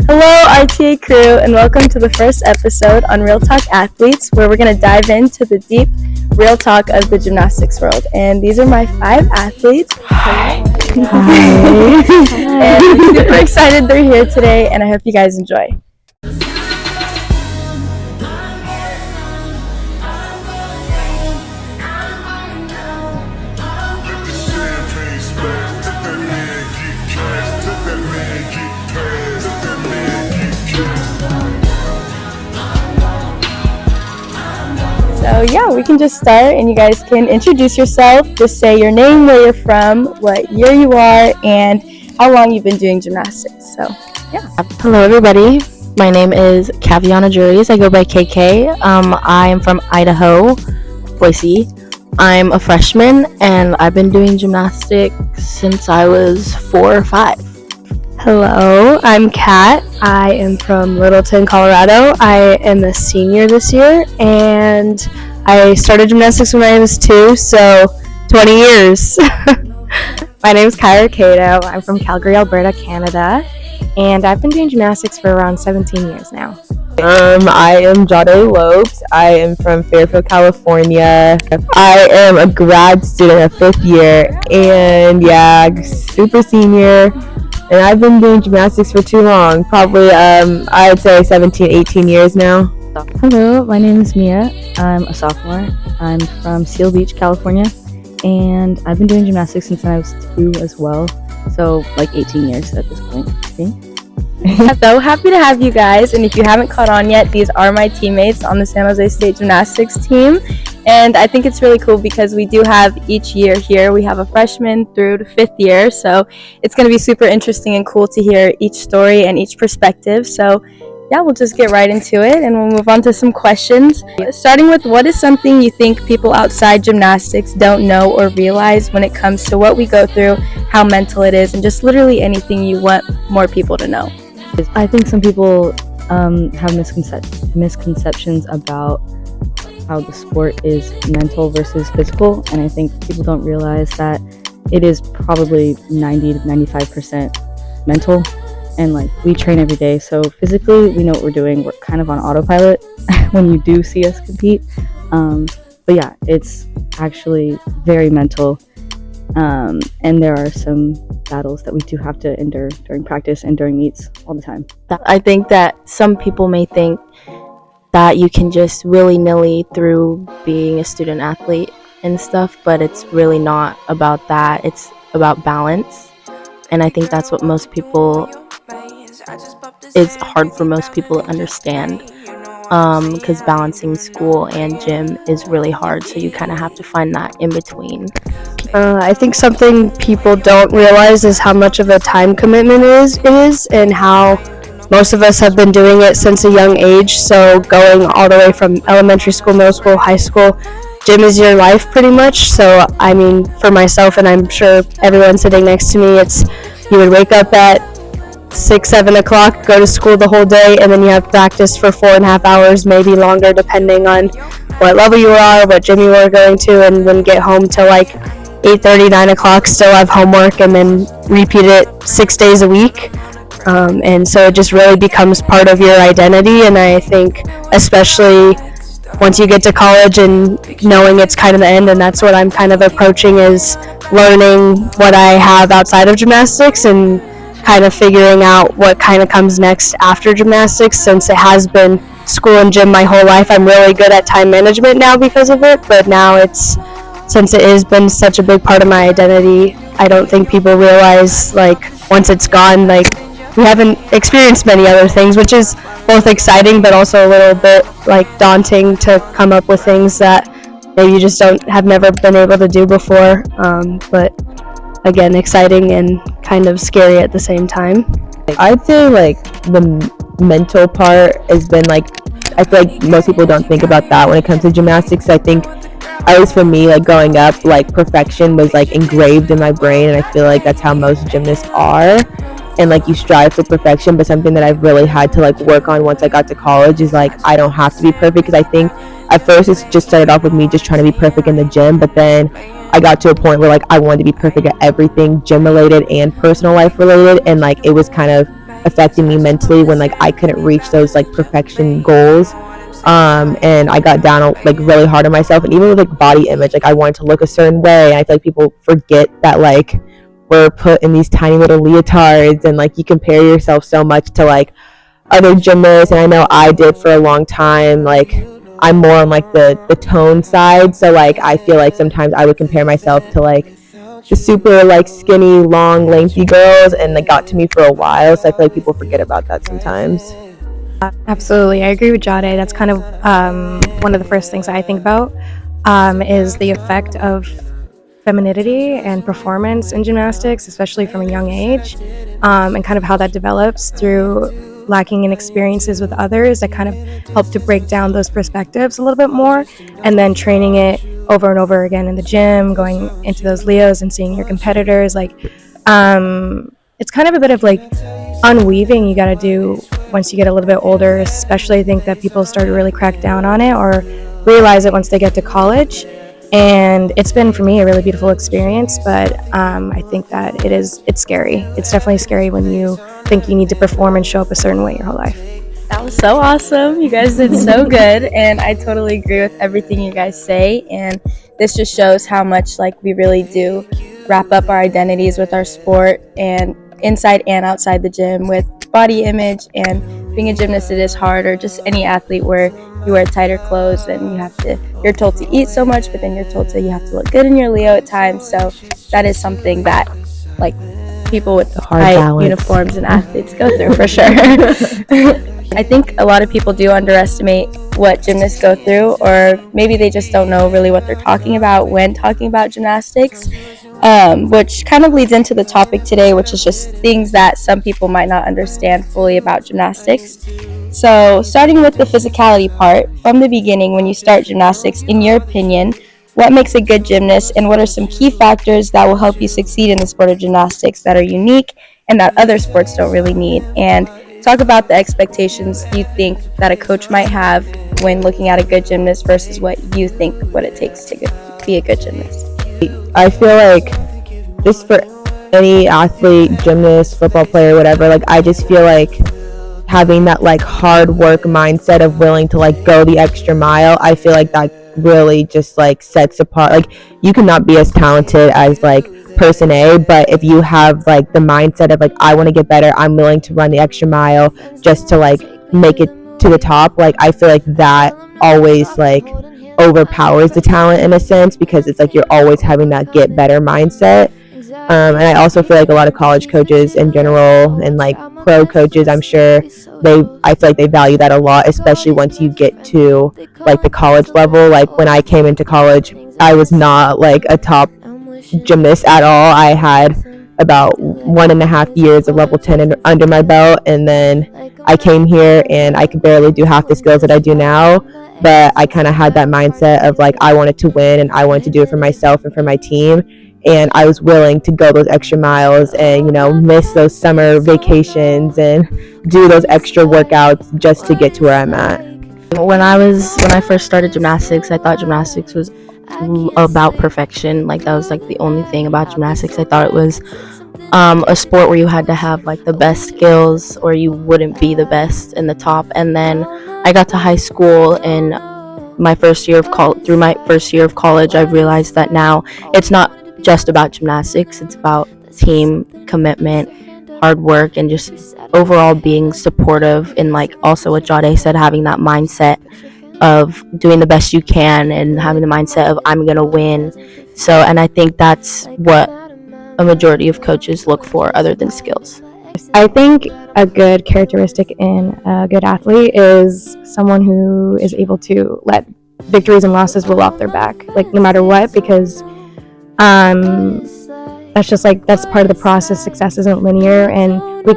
Hello, RTA crew, and welcome to the first episode on Real Talk Athletes, where we're going to dive into the deep, real talk of the gymnastics world. And these are my 5 athletes. Hi. And I'm super excited they're here today, and I hope you guys enjoy. So yeah, we can just start and you guys can introduce yourself, just say your name, where you're from, what year you are, and how long you've been doing gymnastics. So yeah. Hello everybody, my name is Kaviana Juries. I go by KK. I am from Idaho, Boise. I'm a freshman and I've been doing gymnastics since I was 4 or 5. Hello, I'm Kat. I am from Littleton, Colorado. I am a senior this year, and I started gymnastics when I was 2, so 20 years. My name is Kyra Cato. I'm from Calgary, Alberta, Canada, and I've been doing gymnastics for around 17 years now. I am Jade Lopes. I am from Fairfield, California. I am a grad student of 5th year, and super senior. And I've been doing gymnastics for too long, probably I'd say 17, 18 years now. Hello, my name is Mia. I'm a sophomore. I'm from Seal Beach, California, and I've been doing gymnastics since I was 2 as well, so like 18 years at this point, I think. So happy to have you guys, and if you haven't caught on yet, these are my teammates on the San Jose State Gymnastics team. And I think it's really cool because we do have each year here, we have a freshman through to 5th year, so it's going to be super interesting and cool to hear each story and each perspective. So yeah, we'll just get right into it and we'll move on to some questions. Starting with, what is something you think people outside gymnastics don't know or realize when it comes to what we go through, how mental it is, and just literally anything you want more people to know? I think some people have misconceptions about how the sport is mental versus physical, and I think people don't realize that it is probably 90 to 95% mental, and like we train every day, so physically we know what we're doing. We're kind of on autopilot when you do see us compete, but yeah, it's actually very mental, and there are some battles that we do have to endure during practice and during meets all the time. I think that some people may think that you can just willy-nilly through being a student athlete and stuff, but it's really not about that. It's about balance, and I think that's what it's hard for most people to understand, because balancing school and gym is really hard, so you kind of have to find that in between. I think something people don't realize is how much of a time commitment it is, and how most of us have been doing it since a young age. So going all the way from elementary school, middle school, high school, gym is your life pretty much. So I mean, for myself, and I'm sure everyone sitting next to me, it's you would wake up at 6-7 o'clock, go to school the whole day, and then you have practice for 4.5 hours, maybe longer, depending on what level you are, what gym you are going to, and then get home till like 8:30, 9 o'clock, still have homework, and then repeat it 6 days a week. And so it just really becomes part of your identity, and I think especially once you get to college and knowing it's kind of the end, and that's what I'm kind of approaching, is learning what I have outside of gymnastics and kind of figuring out what kind of comes next after gymnastics. Since it has been school and gym my whole life, I'm really good at time management now because of it, but now since it has been such a big part of my identity, I don't think people realize, like, once it's gone, like, we haven't experienced many other things, which is both exciting but also a little bit like daunting to come up with things that maybe you just have never been able to do before, but again, exciting and kind of scary at the same time. I'd say like the mental part has been like, I feel like most people don't think about that when it comes to gymnastics. I think, at least for me, like growing up, like perfection was like engraved in my brain, and I feel like that's how most gymnasts are, and like you strive for perfection. But something that I've really had to like work on once I got to college is like, I don't have to be perfect, because I think at first it just started off with me just trying to be perfect in the gym, but then I got to a point where like I wanted to be perfect at everything, gym related and personal life related, and like it was kind of affecting me mentally when like I couldn't reach those like perfection goals. And I got down like really hard on myself, and even with like body image, like I wanted to look a certain way, and I feel like people forget that like we're put in these tiny little leotards, and like you compare yourself so much to like other gymnasts. And I know I did for a long time. Like I'm more on like the tone side, so like I feel like sometimes I would compare myself to like the super like skinny, long, lengthy girls, and it got to me for a while. So I feel like people forget about that sometimes. Absolutely, I agree with Jade. That's kind of one of the first things I think about is the effect of femininity and performance in gymnastics, especially from a young age, and kind of how that develops through lacking in experiences with others that kind of help to break down those perspectives a little bit more, and then training it over and over again in the gym, going into those Leos and seeing your competitors. Like, it's kind of a bit of like unweaving you got to do once you get a little bit older, especially I think that people start to really crack down on it or realize it once they get to college. And it's been for me a really beautiful experience, but I think that it's scary. It's definitely scary when you think you need to perform and show up a certain way your whole life. That was so awesome. You guys did so good, and I totally agree with everything you guys say. And this just shows how much like we really do wrap up our identities with our sport, and inside and outside the gym, with body image. And being a gymnast, it is hard, or just any athlete where you wear tighter clothes and you're told to eat so much, but then you're told to you have to look good in your Leo at times. So that is something that like people with tight uniforms and athletes go through for sure. I think a lot of people do underestimate what gymnasts go through, or maybe they just don't know really what they're talking about when talking about gymnastics, which kind of leads into the topic today, which is just things that some people might not understand fully about gymnastics. So starting with the physicality part, from the beginning when you start gymnastics, in your opinion, what makes a good gymnast, and what are some key factors that will help you succeed in the sport of gymnastics that are unique and that other sports don't really need? And talk about the expectations you think that a coach might have when looking at a good gymnast versus what you think what it takes to be a good gymnast. I feel like just for any athlete, gymnast, football player, whatever, like I just feel like having that like hard work mindset of willing to like go the extra mile, I feel like that really just like sets apart. Like you cannot be as talented as like person A, but if you have like the mindset of like I want to get better, I'm willing to run the extra mile just to like make it to the top, like I feel like that always like overpowers the talent in a sense, because it's like you're always having that get better mindset. And I also feel like a lot of college coaches in general, and like pro coaches, I'm sure I feel like they value that a lot, especially once you get to like the college level. Like when I came into college, I was not like a top gymnast at all. I had about 1.5 years of level 10 under my belt, and then I came here and I could barely do half the skills that I do now. But I kind of had that mindset of like I wanted to win, and I wanted to do it for myself and for my team, and I was willing to go those extra miles and miss those summer vacations and do those extra workouts just to get to where I'm at. When I first started gymnastics, I thought gymnastics was about perfection. Like that was like the only thing about gymnastics. I thought it was a sport where you had to have like the best skills or you wouldn't be the best in the top. And then I got to high school, and through my first year of college, I realized that now it's not just about gymnastics. It's about team commitment, hard work, and just overall being supportive. And like also what Jade said, having that mindset of doing the best you can and having the mindset of I'm gonna win. So, and I think that's what a majority of coaches look for other than skills. I think a good characteristic in a good athlete is someone who is able to let victories and losses roll off their back, like no matter what, because that's just like that's part of the process. Success isn't linear, and we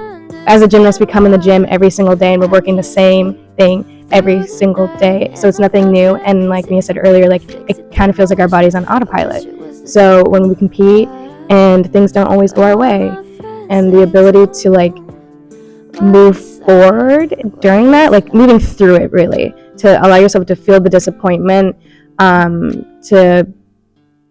as a gymnast we come in the gym every single day and we're working the same thing every single day, so it's nothing new. And like Mia said earlier, like it kind of feels like our body's on autopilot. So when we compete and things don't always go our way, and the ability to like move forward during that, like moving through it, really to allow yourself to feel the disappointment, to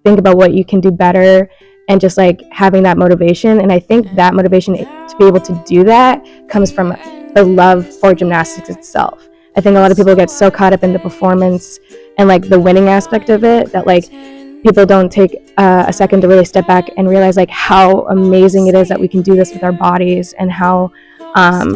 think about what you can do better, and just like having that motivation. And I think that motivation to be able to do that comes from the love for gymnastics itself. I think a lot of people get so caught up in the performance and like the winning aspect of it that like people don't take a second to really step back and realize like how amazing it is that we can do this with our bodies, and how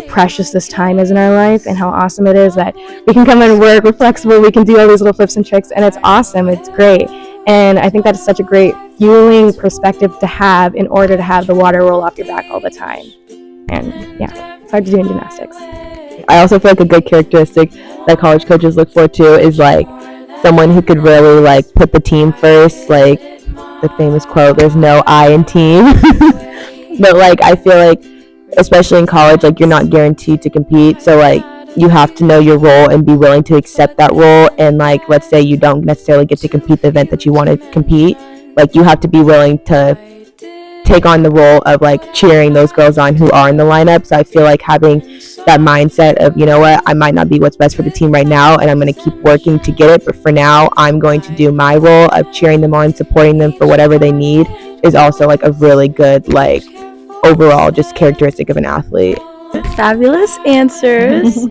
precious this time is in our life, and how awesome it is that we can come and work, we're flexible, we can do all these little flips and tricks, and it's awesome, it's great. And I think that's such a great fueling perspective to have in order to have the water roll off your back all the time. And yeah, it's hard to do in gymnastics. I also feel like a good characteristic that college coaches look for too is like someone who could really like put the team first, like the famous quote, there's no I in team. But like I feel like especially in college, like you're not guaranteed to compete, so like you have to know your role and be willing to accept that role. And like let's say you don't necessarily get to compete the event that you want to compete, like you have to be willing to take on the role of like cheering those girls on who are in the lineup. So I feel like having that mindset of, you know what, I might not be what's best for the team right now, and I'm going to keep working to get it, but for now I'm going to do my role of cheering them on, supporting them for whatever they need, is also like a really good like overall just characteristic of an athlete. Fabulous answers.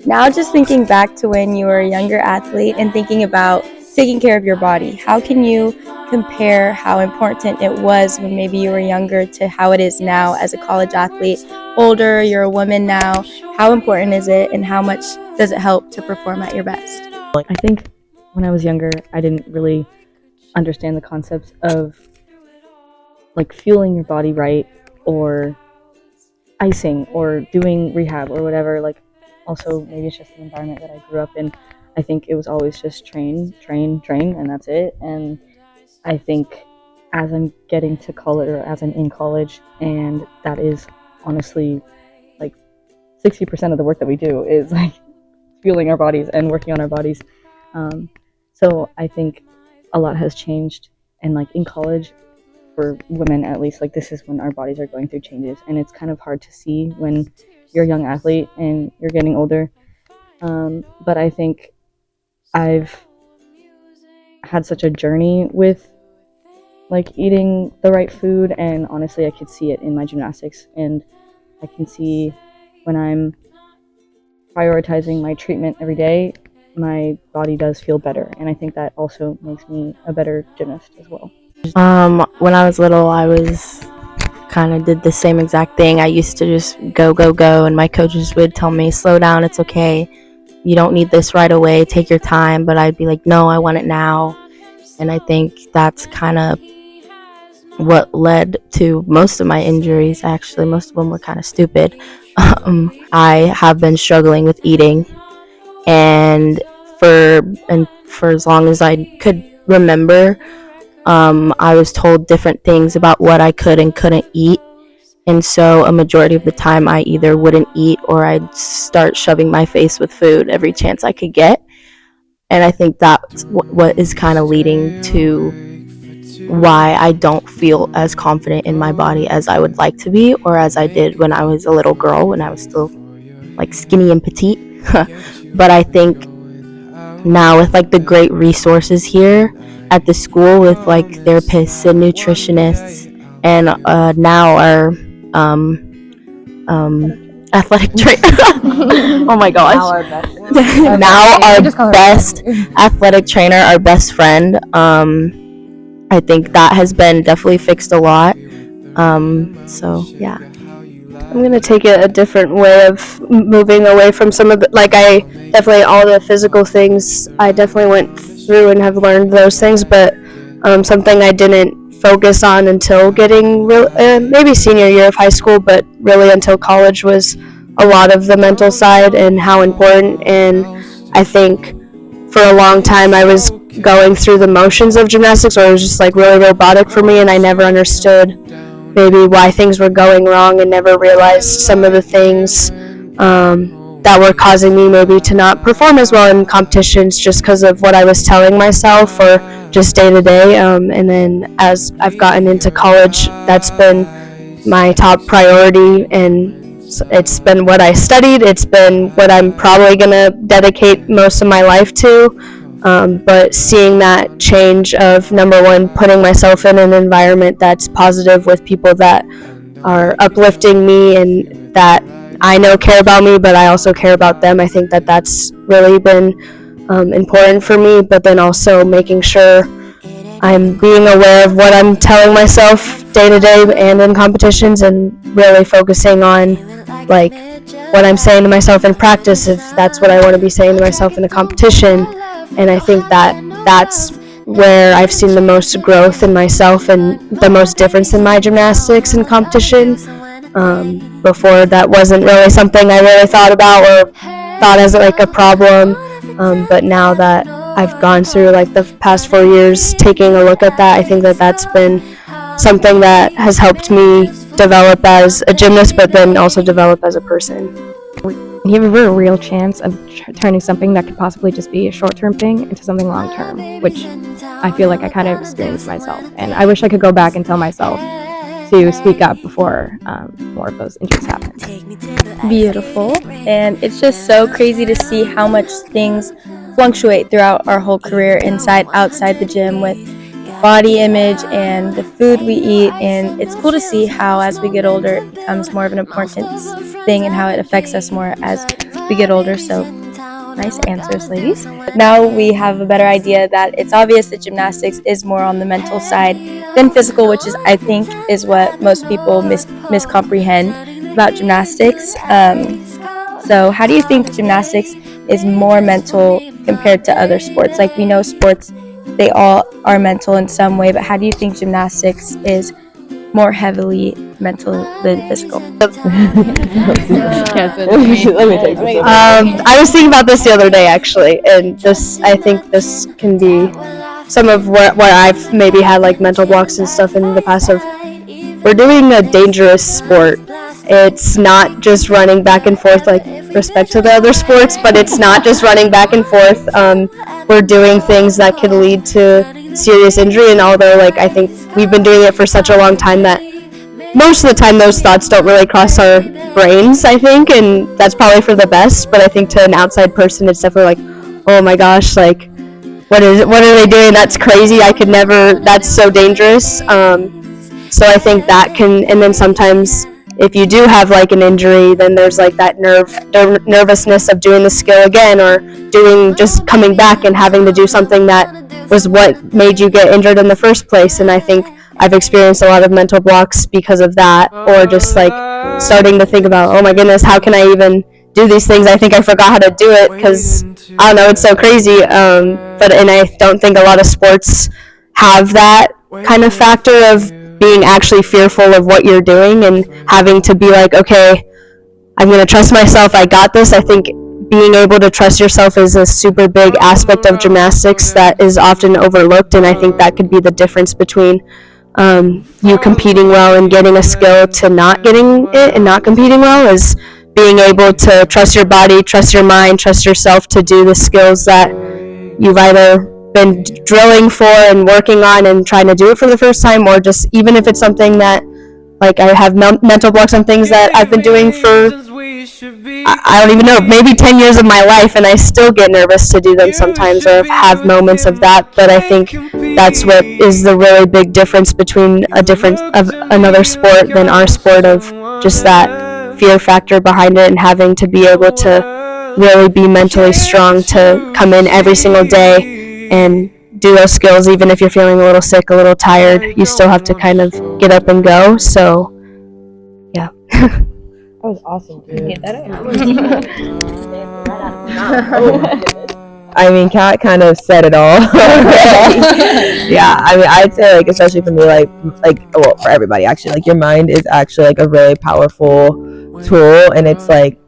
Now just thinking back to when you were a younger athlete and thinking about taking care of your body, how can you compare how important it was when maybe you were younger to how it is now as a college athlete? Older, you're a woman now. How important is it, and how much does it help to perform at your best? I think when I was younger, I didn't really understand the concepts of like fueling your body right, or icing, or doing rehab, or whatever. Like, also maybe it's just the environment that I grew up in. I think it was always just train, and that's it. And I think as I'm getting to college, or as I'm in college, and that is honestly like 60% of the work that we do is like fueling our bodies and working on our bodies. So I think a lot has changed, and like in college, for women at least, like this is when our bodies are going through changes, and it's kind of hard to see when you're a young athlete and you're getting older. But I think I've had such a journey with like eating the right food, and honestly I could see it in my gymnastics, and I can see when I'm prioritizing my treatment every day, my body does feel better, and I think that also makes me a better gymnast as well. When I was little, I was kind of did the same exact thing. I used to just go, and my coaches would tell me, slow down, it's okay. You don't need this right away, take your time. But I'd be like, no, I want it now. And I think that's kind of what led to most of my injuries. Actually, most of them were kind of stupid. I have been struggling with eating, and for as long as I could remember, I was told different things about what I could and couldn't eat. And so a majority of the time I either wouldn't eat, or I'd start shoving my face with food every chance I could get. And I think that's what is kind of leading to why I don't feel as confident in my body as I would like to be, or as I did when I was a little girl, when I was still like skinny and petite. But I think now with like the great resources here at the school, with like therapists and nutritionists, and now our athletic trainer. Oh my gosh! Now our best athletic trainer, our best friend. I think that has been definitely fixed a lot. So yeah. I'm going to take it a different way of moving away from some of the, like I definitely, all the physical things, I definitely went through and have learned those things, but something I didn't focus on until getting maybe senior year of high school, but really until college, was a lot of the mental side and how important. And I think for a long time I was going through the motions of gymnastics, or it was just like really robotic for me, and I never understood maybe why things were going wrong, and never realized some of the things that were causing me maybe to not perform as well in competitions, just because of what I was telling myself, or just day to day. And then as I've gotten into college, that's been my top priority, and it's been what I studied. It's been what I'm probably going to dedicate most of my life to, But seeing that change of, number one, putting myself in an environment that's positive with people that are uplifting me and that I know care about me, but I also care about them. I think that that's really been important for me, but then also making sure I'm being aware of what I'm telling myself day to day and in competitions, and really focusing on like what I'm saying to myself in practice, if that's what I want to be saying to myself in a competition. And I think that that's where I've seen the most growth in myself and the most difference in my gymnastics and competition. Before, that wasn't really something I really thought about or thought as like a problem, but now that I've gone through like the past 4 years taking a look at that, I think that that's been something that has helped me develop as a gymnast, but then also develop as a person. You have a real chance of turning something that could possibly just be a short-term thing into something long-term, which I feel like I kind of experienced myself. And I wish I could go back and tell myself to speak up before more of those injuries happen. Beautiful. And it's just so crazy to see how much things fluctuate throughout our whole career, inside, outside the gym, with body image and the food we eat. And it's cool to see how as we get older it becomes more of an importance thing and how it affects us more as we get older. So nice answers, ladies. Now we have a better idea that it's obvious that gymnastics is more on the mental side than physical, which is, I think, is what most people miscomprehend about gymnastics. So how do you think gymnastics is more mental compared to other sports? Like, we know sports, they all are mental in some way, but how do you think gymnastics is more heavily mental than physical? I was thinking about this the other day, actually, and I think this can be some of what I've maybe had like mental blocks and stuff in the past. Of, we're doing a dangerous sport. It's not just running back and forth, like respect to the other sports, but it's not just running back and forth. We're doing things that could lead to serious injury, and although like I think we've been doing it for such a long time that most of the time those thoughts don't really cross our brains, I think, and that's probably for the best. But I think to an outside person it's definitely like, oh my gosh, like what are they doing? That's crazy. I could never, that's so dangerous. So I think that can, and then sometimes if you do have like an injury, then there's like that nervousness of doing the skill again, or just coming back and having to do something that was what made you get injured in the first place. And I think I've experienced a lot of mental blocks because of that, or just like starting to think about, oh my goodness, how can I even do these things? I think I forgot how to do it because I don't know, it's so crazy. And I don't think a lot of sports have that kind of factor of being actually fearful of what you're doing and having to be like, okay, I'm going to trust myself, I got this. I think being able to trust yourself is a super big aspect of gymnastics that is often overlooked, and I think that could be the difference between you competing well and getting a skill to not getting it and not competing well, is being able to trust your body, trust your mind, trust yourself to do the skills that you've either been drilling for and working on and trying to do it for the first time, or just even if it's something that, like, I have mental blocks on things that I've been doing for, I don't even know, maybe 10 years of my life, and I still get nervous to do them sometimes, or have moments of that. But I think that's what is the really big difference between another sport than our sport, of just that fear factor behind it, and having to be able to really be mentally strong to come in every single day and do those skills. Even if you're feeling a little sick, a little tired, you still have to kind of get up and go. So yeah. That was awesome, dude. I mean, Kat kind of said it all. Yeah, I mean, I'd say, like, especially for me, well, for everybody, actually, like, your mind is actually, like, a really powerful tool, and it's, like,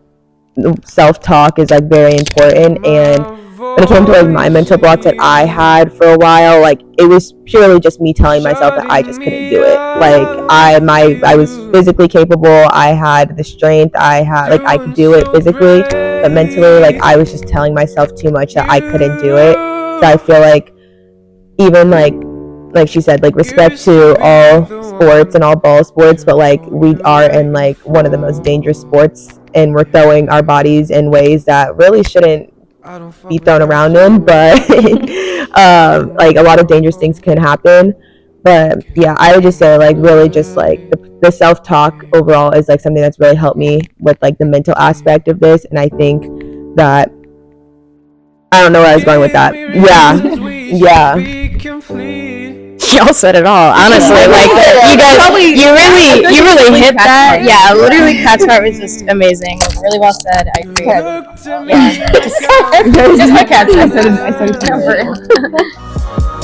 self-talk is, like, very important. And when it came to, like, my mental blocks that I had for a while, like, it was purely just me telling myself that I just couldn't do it. Like, I was physically capable, I had the strength, I could do it physically, but mentally, like, I was just telling myself too much that I couldn't do it. So I feel like, even, like she said, like, respect to all sports and all ball sports, but, like, we are in, like, one of the most dangerous sports, and we're throwing our bodies in ways that really shouldn't be thrown around in, but like a lot of dangerous things can happen. But yeah, I would just say like really just like the self-talk overall is like something that's really helped me with like the mental aspect of this. And I think that I don't know where I was going with that. Yeah. Y'all said it all, honestly. Like you guys, you really hit that. Yeah, literally, Cat's Heart was just amazing. Really well said. I agree. Yeah, just my Cat's. I said it.